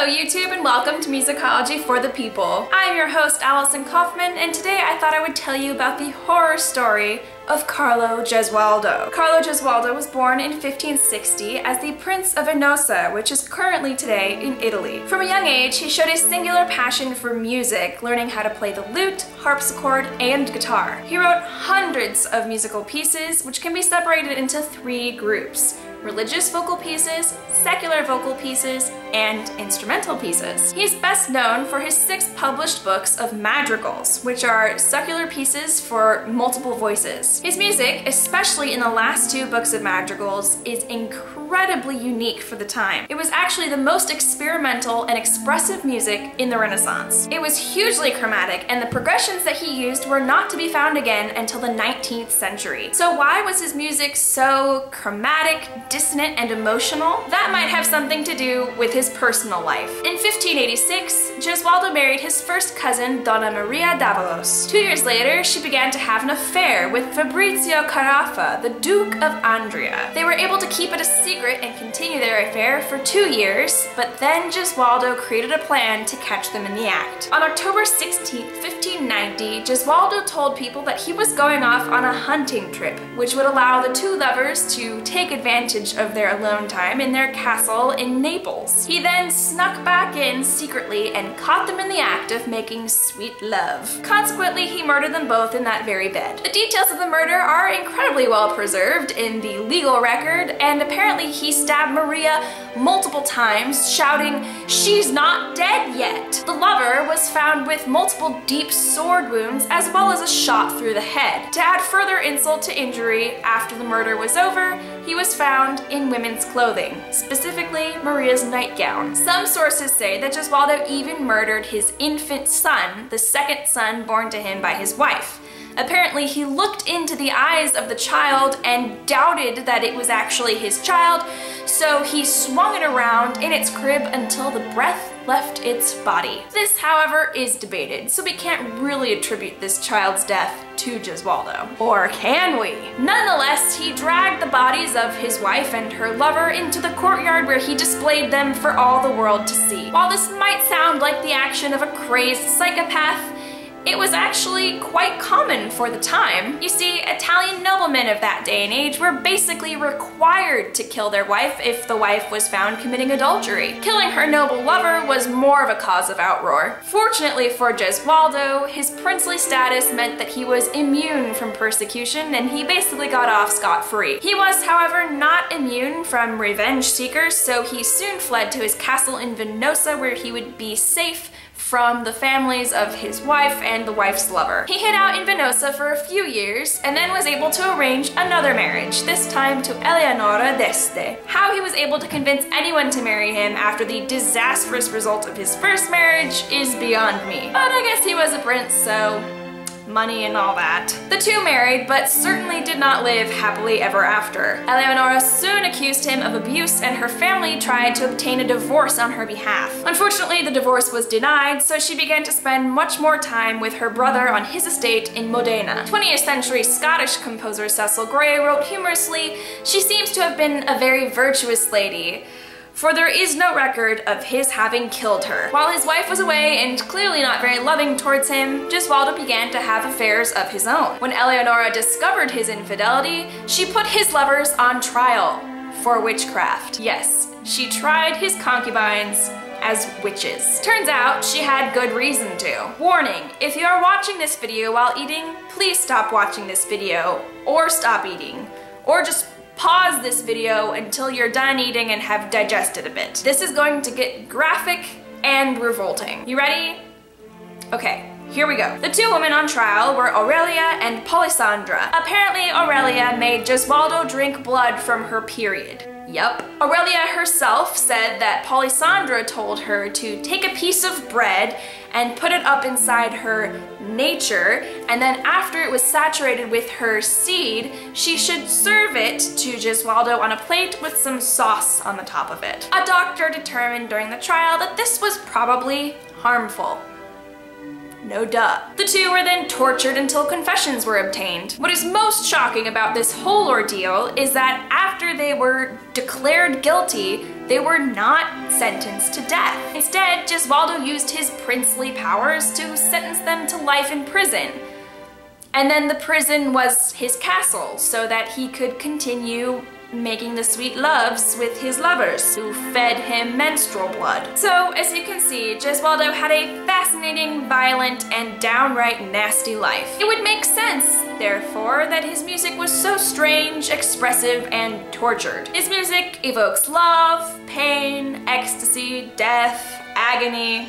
Hello YouTube and welcome to Musicology for the People. I'm your host Allison Kaufman, and today I thought I would tell you about the horror story of Carlo Gesualdo. Carlo Gesualdo was born in 1560 as the Prince of Venosa, which is currently today in Italy. From a young age, he showed a singular passion for music, learning how to play the lute, harpsichord, and guitar. He wrote hundreds of musical pieces, which can be separated into three groups: religious vocal pieces, secular vocal pieces, and instrumental pieces. He's best known for his 6 published books of madrigals, which are secular pieces for multiple voices. His music, especially in the last 2 books of madrigals, is incredibly unique for the time. It was actually the most experimental and expressive music in the Renaissance. It was hugely chromatic, and the progressions that he used were not to be found again until the 19th century. So why was his music so chromatic, dissonant, and emotional? That might have something to do with his personal life. In 1586, Gesualdo married his first cousin, Donna Maria d'Avalos. 2 years later, she began to have an affair with Fabrizio Carafa, the Duke of Andria. They were able to keep it a secret and continue their affair for 2 years, but then Gesualdo created a plan to catch them in the act. On October 16, 1590, Gesualdo told people that he was going off on a hunting trip, which would allow the 2 lovers to take advantage of their alone time in their castle in Naples. He then snuck back in secretly and caught them in the act of making sweet love. Consequently, he murdered them both in that very bed. The details of the murder are incredibly well preserved in the legal record, and apparently he stabbed Maria multiple times, shouting, "She's not dead yet!" The lover was found with multiple deep sword wounds as well as a shot through the head. To add further insult to injury, after the murder was over, he was found in women's clothing, specifically Maria's nightgown. Some sources say that Gesualdo even murdered his infant son, the second son born to him by his wife. Apparently, he looked into the eyes of the child and doubted that it was actually his child, so he swung it around in its crib until the breath left its body. This, however, is debated, so we can't really attribute this child's death to Gesualdo. Or can we? Nonetheless, he dragged the bodies of his wife and her lover into the courtyard where he displayed them for all the world to see. While this might sound like the action of a crazed psychopath, it was actually quite common for the time. You see, Italian noblemen of that day and age were basically required to kill their wife if the wife was found committing adultery. Killing her noble lover was more of a cause of outroar. Fortunately for Gesualdo, his princely status meant that he was immune from persecution and he basically got off scot-free. He was, however, not immune from revenge seekers, so he soon fled to his castle in Venosa where he would be safe from the families of his wife and the wife's lover. He hid out in Venosa for a few years and then was able to arrange another marriage, this time to Eleonora d'Este. How he was able to convince anyone to marry him after the disastrous result of his first marriage is beyond me. But I guess he was a prince, so money and all that. The 2 married, but certainly did not live happily ever after. Eleonora soon accused him of abuse and her family tried to obtain a divorce on her behalf. Unfortunately, the divorce was denied, so she began to spend much more time with her brother on his estate in Modena. 20th century Scottish composer Cecil Gray wrote humorously, "She seems to have been a very virtuous lady, for there is no record of his having killed her." While his wife was away and clearly not very loving towards him, Gesualdo began to have affairs of his own. When Eleonora discovered his infidelity, she put his lovers on trial for witchcraft. Yes, she tried his concubines as witches. Turns out she had good reason to. Warning, if you are watching this video while eating, please stop watching this video, or stop eating, or just pause this video until you're done eating and have digested a bit. This is going to get graphic and revolting. You ready? Okay, here we go. The 2 women on trial were Aurelia and Polysandra. Apparently, Aurelia made Gesualdo drink blood from her period. Yup. Aurelia herself said that Polysandra told her to take a piece of bread and put it up inside her nature, and then after it was saturated with her seed, she should serve it to Gesualdo on a plate with some sauce on the top of it. A doctor determined during the trial that this was probably harmful. No duh. The two were then tortured until confessions were obtained. What is most shocking about this whole ordeal is that after they were declared guilty, they were not sentenced to death. Instead, Gesualdo used his princely powers to sentence them to life in prison. And then the prison was his castle, so that he could continue making the sweet loves with his lovers, who fed him menstrual blood. So, as you can see, Gesualdo had a fascinating, violent, and downright nasty life. It would make sense, therefore, that his music was so strange, expressive, and tortured. His music evokes love, pain, ecstasy, death, agony,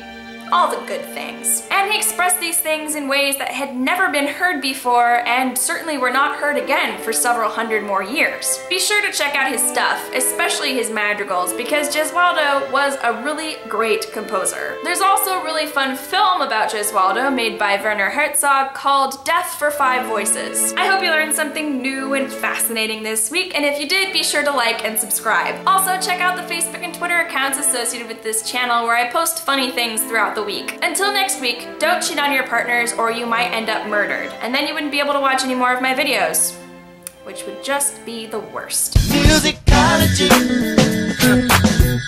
all the good things. And he expressed these things in ways that had never been heard before and certainly were not heard again for several hundred more years. Be sure to check out his stuff, especially his madrigals, because Gesualdo was a really great composer. There's also a really fun film about Gesualdo made by Werner Herzog called Death for Five Voices. I hope you learned something new and fascinating this week, and if you did, be sure to like and subscribe. Also, check out the Facebook and Twitter accounts associated with this channel where I post funny things throughout the week. Until next week, don't cheat on your partners or you might end up murdered, and then you wouldn't be able to watch any more of my videos, which would just be the worst. Musicology.